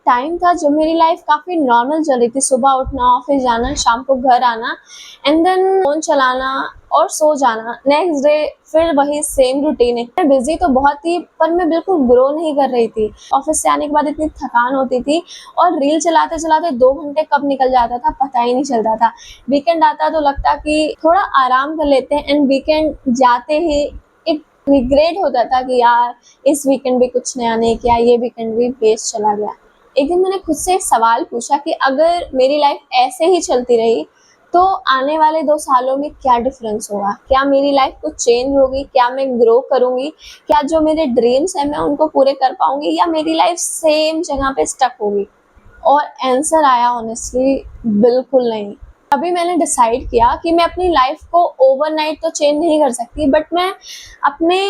Time था जब मेरी लाइफ काफ़ी नॉर्मल चल रही थी। सुबह उठना, ऑफिस जाना, शाम को घर आना एंड देन फ़ोन चलाना और सो जाना। नेक्स्ट डे फिर वही सेम रूटीन है। मैं बिज़ी तो बहुत थी पर मैं बिल्कुल ग्रो नहीं कर रही थी। ऑफिस से आने के बाद इतनी थकान होती थी और रील चलाते-चलाते 2 घंटे कब निकल जाता था पता ही नहीं चलता था। वीकेंड आता तो लगता कि थोड़ा आराम कर लेते हैं एंड वीकेंड जाते ही एक रिग्रेट होता था कि यार इस वीकेंड भी कुछ नया नहीं किया, ये वीकेंड भी वेस्ट चला गया। एक दिन मैंने खुद से एक सवाल पूछा कि अगर मेरी लाइफ ऐसे ही चलती रही तो आने वाले 2 सालों में क्या डिफरेंस होगा? क्या मेरी लाइफ कुछ चेंज होगी? क्या मैं ग्रो करूँगी? क्या जो मेरे ड्रीम्स हैं मैं उनको पूरे कर पाऊँगी या मेरी लाइफ सेम जगह पे स्टक होगी? और आंसर आया ऑनेस्टली बिल्कुल नहीं। अभी मैंने डिसाइड किया कि मैं अपनी लाइफ को ओवरनाइट तो चेंज नहीं कर सकती बट मैं अपने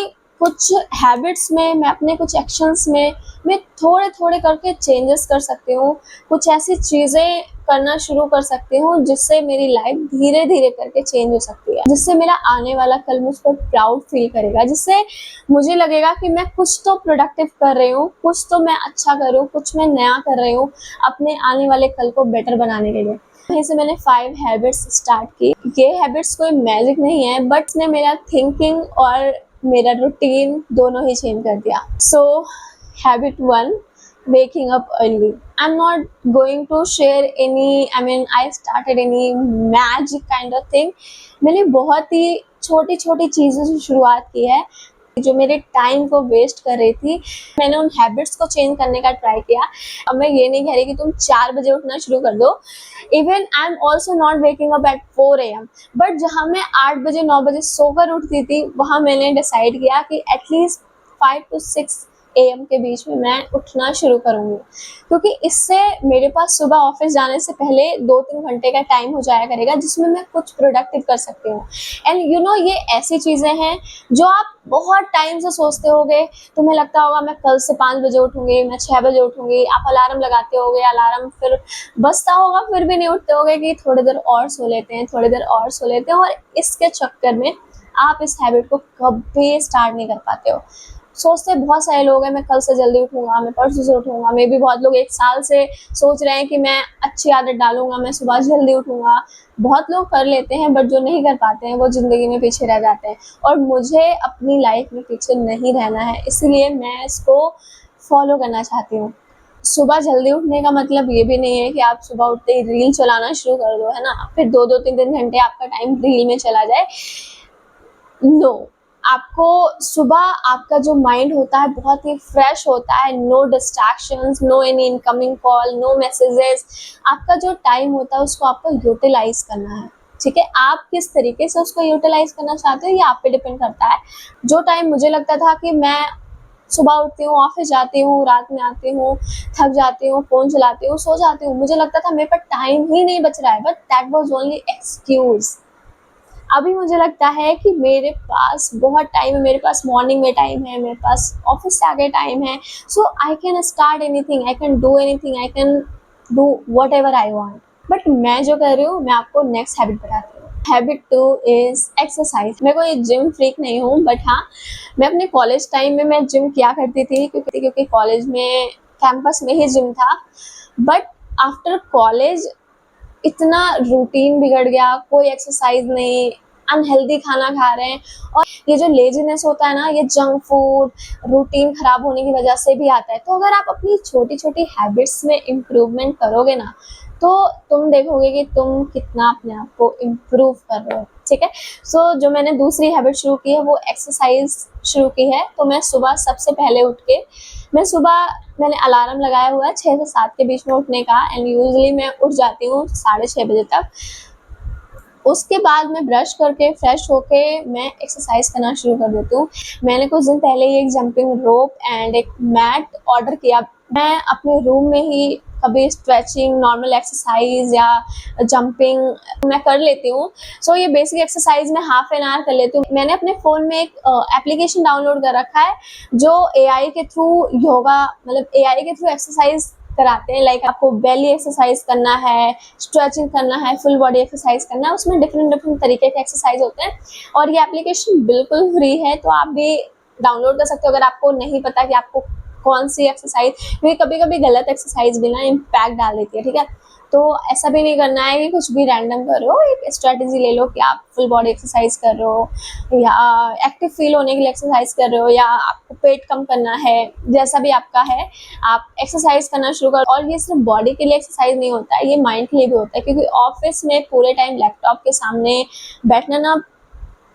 कुछ हैबिट्स में, मैं अपने कुछ एक्शंस में मैं थोड़े-थोड़े करके चेंजेस कर सकती हूँ। कुछ ऐसी चीज़ें करना शुरू कर सकती हूँ जिससे मेरी लाइफ धीरे-धीरे करके चेंज हो सकती है। जिससे मेरा आने वाला कल मुझ पर प्राउड फ़ील करेगा, जिससे मुझे लगेगा कि मैं कुछ तो प्रोडक्टिव कर रही हूँ, कुछ तो मैं अच्छा कर रही हूँ, कुछ मैं नया कर रही हूँ अपने आने वाले कल को बेटर बनाने के लिए। वहीं से मैंने 5 हैबिट्स स्टार्ट की। ये हैबिट्स कोई मैजिक नहीं है बट इसने मेरा थिंकिंग और मेरा रूटीन दोनों ही चेंज कर दिया। सो habit 1, waking up early. I'm not going to share I started any magic kind of thing. मैंने बहुत ही छोटी-छोटी चीज़ों से शुरुआत की है जो मेरे टाइम को वेस्ट कर रही थी। मैंने उन हैबिट्स को चेंज करने का ट्राई किया। अब मैं ये नहीं कह रही कि तुम 4 बजे उठना शुरू कर दो। Even I am also not waking up at 4 AM but जहाँ मैं 8 बजे 9 बजे सोकर उठती थी वहाँ मैंने डिसाइड किया कि एटलीस्ट 5 to 6 AM के बीच में मैं उठना शुरू करूँगी, क्योंकि इससे मेरे पास सुबह ऑफिस जाने से पहले 2-3 घंटे का टाइम हो जाया करेगा जिसमें मैं कुछ प्रोडक्टिव कर सकती हूँ। एंड यू नो ये ऐसी चीज़ें हैं जो आप बहुत टाइम से सोचते होगे। तुम्हें लगता होगा मैं कल से 5 बजे उठूँगी, मैं 6 बजे उठूँगी, आप अलार्म लगाते होगे, अलार्म फिर बजता होगा फिर भी नहीं उठते होगे कि थोड़ी देर और सो लेते हैं, थोड़ी देर और सो लेते हैं और इसके चक्कर में आप इस हैबिट को कभी स्टार्ट नहीं कर पाते हो। सोचते बहुत सारे लोग हैं मैं कल से जल्दी उठूँगा, मैं परसों से उठूँगा, मे बी बहुत लोग 1 साल से सोच रहे हैं कि मैं अच्छी आदत डालूँगा, मैं सुबह जल्दी उठूँगा। बहुत लोग कर लेते हैं बट जो नहीं कर पाते हैं वो ज़िंदगी में पीछे रह जाते हैं और मुझे अपनी लाइफ में पीछे नहीं रहना है, इसलिए मैं इसको फॉलो करना चाहती हूँ। सुबह जल्दी उठने का मतलब ये भी नहीं है कि आप सुबह उठते ही रील चलाना शुरू कर दो, है ना? फिर 2-2 3-3 घंटे आपका टाइम रील में चला जाए। नो, आपको सुबह आपका जो माइंड होता है बहुत ही फ्रेश होता है, no distractions, no any incoming call, no messages. आपका जो टाइम होता है उसको आपको यूटिलाइज करना है, ठीक है? आप किस तरीके से उसको यूटिलाइज करना चाहते हो ये आप पे डिपेंड करता है। जो टाइम मुझे लगता था कि मैं सुबह उठती हूँ, ऑफिस जाती हूँ, रात में आती हूँ, थक जाती हूँ, फ़ोन चलाती हूँ, सो जाती हूँ, मुझे लगता था मेरे पास टाइम ही नहीं बच रहा है, but that was only excuse. अभी मुझे लगता है कि मेरे पास बहुत टाइम है, मेरे पास मॉर्निंग में टाइम है, मेरे पास ऑफिस से आगे टाइम है, so I can start anything, I can do anything, I can do whatever I want. But मैं जो कर रही हूँ मैं आपको नेक्स्ट हैबिट बताती हूँ। Habit 2 is exercise. मैं कोई जिम फ्रीक नहीं हूँ बट हाँ, मैं अपने कॉलेज टाइम में मैं जिम किया करती थी क्योंकि कॉलेज में कैंपस में ही जिम था। बट आफ्टर कॉलेज इतना रूटीन बिगड़ गया, कोई एक्सरसाइज नहीं, अनहेल्दी खाना खा रहे हैं और ये जो लेज़ीनेस होता है ना, ये जंक फूड, रूटीन ख़राब होने की वजह से भी आता है। तो अगर आप अपनी छोटी-छोटी हैबिट्स में इम्प्रूवमेंट करोगे ना, तो तुम देखोगे कि तुम कितना अपने आप को इम्प्रूव कर रहे हो, ठीक है? सो जो मैंने दूसरी हैबिट शुरू की है वो एक्सरसाइज शुरू की है। तो मैं सुबह सबसे पहले उठ के मैंने अलार्म लगाया हुआ है 6 से 7 के बीच में उठने का एंड यूजुअली मैं उठ जाती हूँ 6:30 बजे तक। उसके बाद मैं ब्रश करके फ्रेश होके मैं एक्सरसाइज करना शुरू कर देती हूँ। मैंने कुछ दिन पहले ही एक जंपिंग रोप एंड एक मैट ऑर्डर किया। मैं अपने रूम में ही कभी स्ट्रेचिंग, नॉर्मल एक्सरसाइज या जंपिंग मैं कर लेती हूँ। सो ये बेसिक एक्सरसाइज मैं हाफ एन आवर कर लेती हूँ। मैंने अपने फ़ोन में एक एप्लीकेशन डाउनलोड कर रखा है जो एआई के थ्रू एआई के थ्रू एक्सरसाइज कराते हैं। लाइक आपको बेली एक्सरसाइज करना है, स्ट्रेचिंग करना है, फुल बॉडी एक्सरसाइज करना है, उसमें डिफरेंट तरीके के एक्सरसाइज होते हैं और ये एप्लीकेशन बिल्कुल फ्री है, तो आप भी डाउनलोड कर सकते हो। अगर आपको नहीं पता कि आपको कौन सी एक्सरसाइज, क्योंकि कभी कभी गलत एक्सरसाइज भी ना इम्पैक्ट डाल देती है, ठीक है। तो ऐसा भी नहीं करना है कि कुछ भी रैंडम करो, एक स्ट्रेटेजी ले लो कि आप फुल बॉडी एक्सरसाइज कर रहे हो या एक्टिव फील होने के लिए एक्सरसाइज कर रहे हो या आपको पेट कम करना है, जैसा भी आपका है आप एक्सरसाइज करना शुरू करो। और ये सिर्फ बॉडी के लिए एक्सरसाइज नहीं होता है, ये माइंड के लिए भी होता है, क्योंकि ऑफिस में पूरे टाइम लैपटॉप के सामने बैठना ना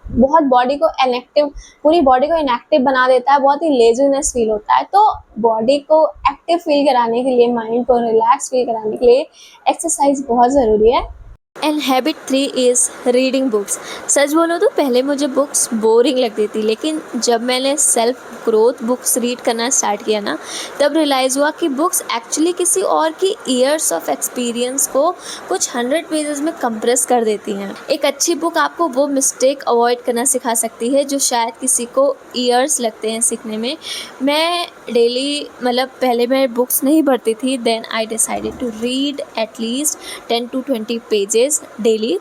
बहुत बॉडी को इनएक्टिव, पूरी बॉडी को इनएक्टिव बना देता है, बहुत ही लेजीनेस फील होता है। तो बॉडी को एक्टिव फील कराने के लिए, माइंड को रिलैक्स फील कराने के लिए एक्सरसाइज बहुत ज़रूरी है। And habit 3 is reading books. सच बोलो तो पहले मुझे बुक्स बोरिंग लगती थी, लेकिन जब मैंने सेल्फ ग्रोथ बुक्स रीड करना स्टार्ट किया ना, तब रियलाइज़ हुआ कि बुक्स एक्चुअली किसी और की ईयर्स ऑफ एक्सपीरियंस को कुछ 100 पेजेस में कंप्रेस कर देती हैं। एक अच्छी बुक आपको वो मिस्टेक अवॉइड करना सिखा सकती है जो शायद किसी को ईयर्स लगते हैं सीखने में। मैं डेली पहले मैं बुक्स नहीं पढ़ती थी, then I decided to read at least 10 to 20 pages daily.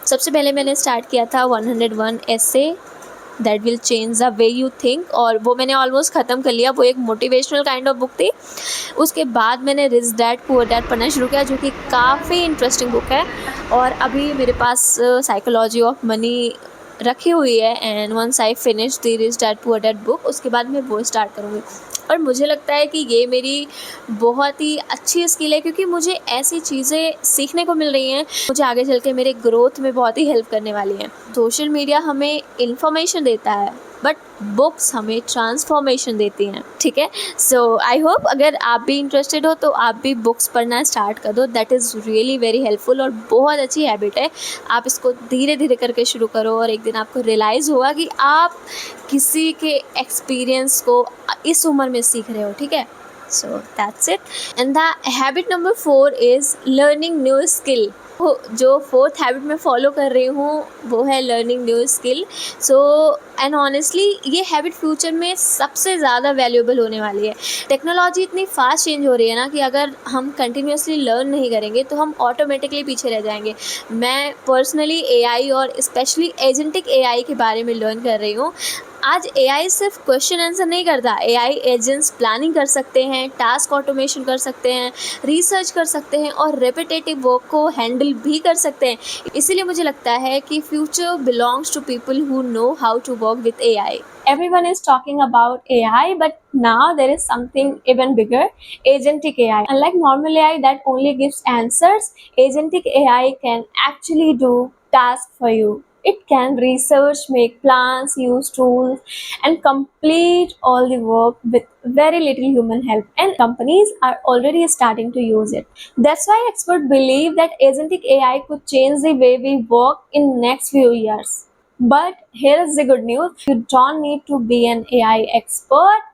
सबसे पहले मैंने स्टार्ट किया था 101 essay that will change the way you think, और वो मैंने ऑलमोस्ट ख़त्म कर लिया। वो एक मोटिवेशनल काइंड ऑफ बुक थी। उसके बाद मैंने रिच डैड पुअर डैड पढ़ना शुरू किया, जो कि काफ़ी इंटरेस्टिंग बुक है, और अभी मेरे पास साइकोलॉजी ऑफ मनी रखी हुई है। And once I finish the rich dad poor dad book, उसके बाद मैं वो स्टार्ट करूँगी। और मुझे लगता है कि ये मेरी बहुत ही अच्छी स्किल है, क्योंकि मुझे ऐसी चीज़ें सीखने को मिल रही हैं मुझे आगे चल के मेरे ग्रोथ में बहुत ही हेल्प करने वाली हैं। सोशल मीडिया हमें इन्फॉर्मेशन देता है, बट बुक्स हमें ट्रांसफॉर्मेशन देती हैं, ठीक है। सो आई होप अगर आप भी इंटरेस्टेड हो तो आप भी बुक्स पढ़ना स्टार्ट कर दो। That is really very helpful और बहुत अच्छी हैबिट है। आप इसको धीरे धीरे करके शुरू करो और एक दिन आपको रियलाइज़ होगा कि आप किसी के एक्सपीरियंस को इस उम्र में सीख रहे हो, ठीक है। So that's it. And the habit number 4 is learning new skill. जो 4th हैबिट मैं फॉलो कर रही हूँ वो है learning new skill. So and honestly ये हैबिट फ्यूचर में सबसे ज़्यादा वैल्यूएबल होने वाली है। टेक्नोलॉजी इतनी फास्ट चेंज हो रही है ना कि अगर हम कंटिन्यूसली लर्न नहीं करेंगे तो हम ऑटोमेटिकली पीछे रह जाएंगे। मैं पर्सनली एआई और स्पेशली एजेंटिक एआई के बारे में लर्न कर रही हूँ। आज एआई सिर्फ क्वेश्चन आंसर नहीं करता, एआई एजेंट्स प्लानिंग कर सकते हैं, टास्क ऑटोमेशन कर सकते हैं, रिसर्च कर सकते हैं और रेपिटेटिव वर्क को हैंडल भी कर सकते हैं। इसीलिए मुझे लगता है कि future belongs to people who know how to work with AI. Everyone is talking about AI, but now there is something even bigger, agentic AI. Unlike normal AI that only gives answers, agentic AI can actually do tasks for you. It can research, make plans, use tools, and complete all the work with very little human help. And companies are already starting to use it. That's why experts believe that agentic AI could change the way we work in next few years. But here is the good news. You don't need to be an AI expert.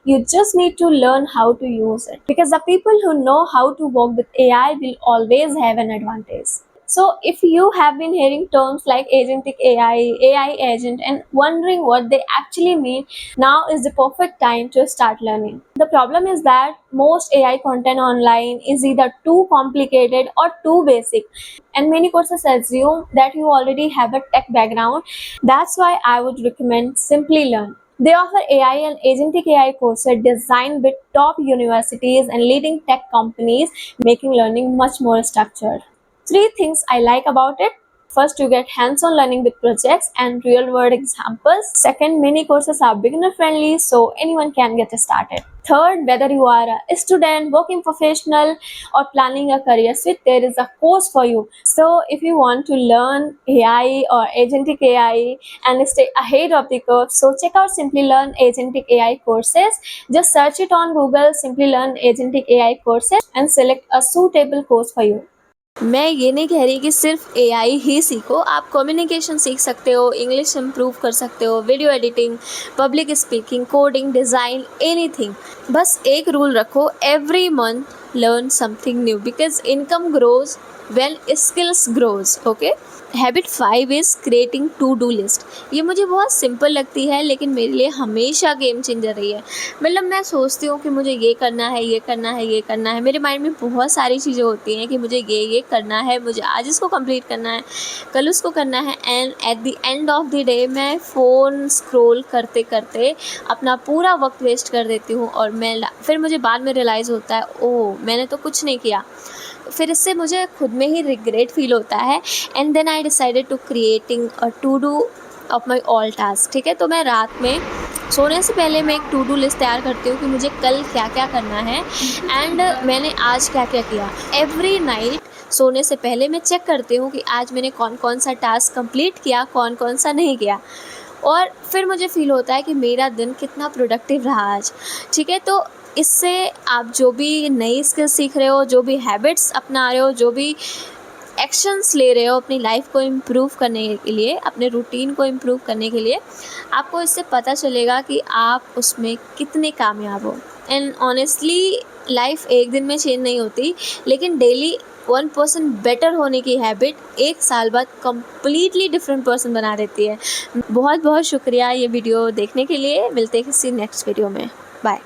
You just need to learn how to use it. Because the people who know how to work with AI will always have an advantage. So if you have been hearing terms like agentic AI, AI agent, and wondering what they actually mean, now is the perfect time to start learning. The problem is that most AI content online is either too complicated or too basic, and many courses assume that you already have a tech background. That's why I would recommend Simply Learn. They offer AI and agentic AI courses designed with top universities and leading tech companies, making learning much more structured. 3 things I like about it. First, you get hands-on learning with projects and real-world examples. Second, many courses are beginner-friendly, so anyone can get started. Third, whether you are a student, working professional, or planning a career switch, there is a course for you. So if you want to learn AI or agentic AI and stay ahead of the curve, so check out Simply Learn Agentic AI courses. Just search it on Google, Simply Learn Agentic AI courses, and select a suitable course for you. मैं ये नहीं कह रही कि सिर्फ AI ही सीखो, आप communication सीख सकते हो, इंग्लिश इम्प्रूव कर सकते हो, video editing, public speaking, coding, design, anything. बस एक रूल रखो, every month learn something new because income grows when skills grows. Okay. Habit 5 is creating to do list. ये मुझे बहुत सिंपल लगती है लेकिन मेरे लिए हमेशा गेम चेंजर रही है. मतलब मैं सोचती हूँ कि मुझे ये करना है, ये करना है, ये करना है. मेरे माइंड में बहुत सारी चीज़ें होती हैं कि मुझे ये करना है, मुझे आज इसको कंप्लीट करना है, कल उसको करना है. And at the end of the day मैं फ़ोन स्क्रॉल करते करते अपना पूरा वक्त वेस्ट कर देती हूँ और फिर मुझे बाद में रियलाइज़ होता है, ओह मैंने तो कुछ नहीं किया. फिर इससे मुझे खुद में ही रिग्रेट फील होता है. And then I decided to creating a to do of my all task. ठीक है, तो मैं रात में सोने से पहले मैं एक टू डू लिस्ट तैयार करती हूँ कि मुझे कल क्या क्या करना है एंड मैंने आज क्या क्या किया. एवरी नाइट सोने से पहले मैं चेक करती हूँ कि आज मैंने कौन कौन सा टास्क कंप्लीट किया, कौन कौन सा नहीं किया. और फिर मुझे फील होता है कि मेरा दिन कितना प्रोडक्टिव रहा आज. ठीक है, तो इससे आप जो भी नई स्किल सीख रहे हो, जो भी हैबिट्स अपना रहे हो, जो भी एक्शंस ले रहे हो अपनी लाइफ को इम्प्रूव करने के लिए, अपने रूटीन को इम्प्रूव करने के लिए, आपको इससे पता चलेगा कि आप उसमें कितने कामयाब हो. एंड ऑनेस्टली लाइफ एक दिन में चेंज नहीं होती, लेकिन डेली 1% बेटर होने की हैबिट 1 साल बाद कम्प्लीटली डिफरेंट पर्सन बना देती है. बहुत बहुत शुक्रिया ये वीडियो देखने के लिए. मिलते हैं किसी नेक्स्ट वीडियो में. बाय.